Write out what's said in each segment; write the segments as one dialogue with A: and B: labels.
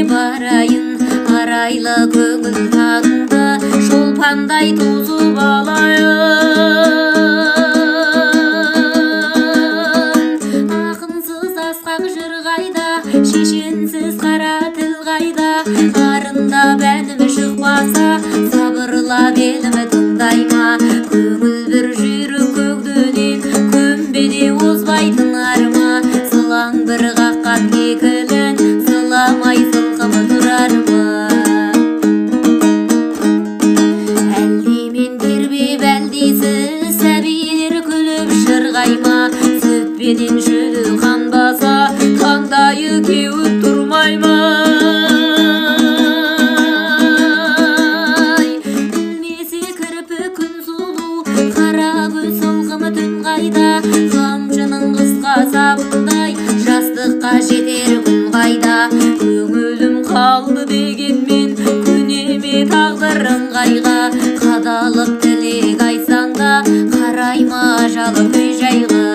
A: барайын, арайлы көңіл таңды шолпандай тозып алайын. Ақынсыз асқақ жыр қайда, шешенсіз қара тіл қайда, арындап әнім шықпаса, сабырлап елім тыңдайма. Көңіл бір жүйрік көгденен, көмбеде озбайтын арма, сылаң бір қаққан кекілін, сыламай сылқымы тұрар ма? Әлде мен тербеп әлдесіз, сәбилер күліп шырғайма, сүтпенен шөлі қанбаса, таңдайы кеуіп тұрмай ма? Қамшының қысқа сабындай, жастыққа жетер күн қайда? Көңілім қалды дегенмен, көнеме тағдырың қайға? Қадалып тілек айтсаң да, қарайма ажалы көй-жайға.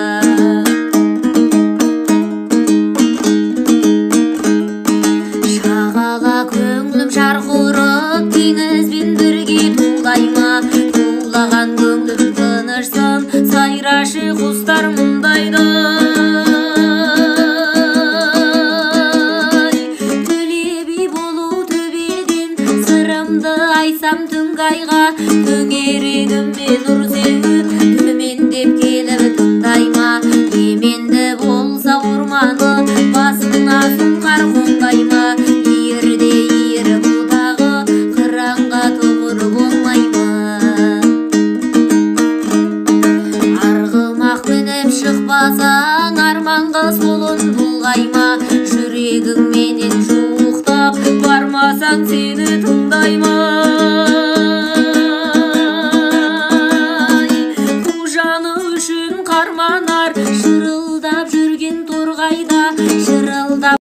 A: Шағала көңілім жарқ ұрып, теңізбен бірге тулайма? Тулаған көңілім тынышсын, сайрашы құстар мұндайдай. Төлеби болу төбеден, сырымды айтсам түнгі айға, төңерегіммен ұр сеу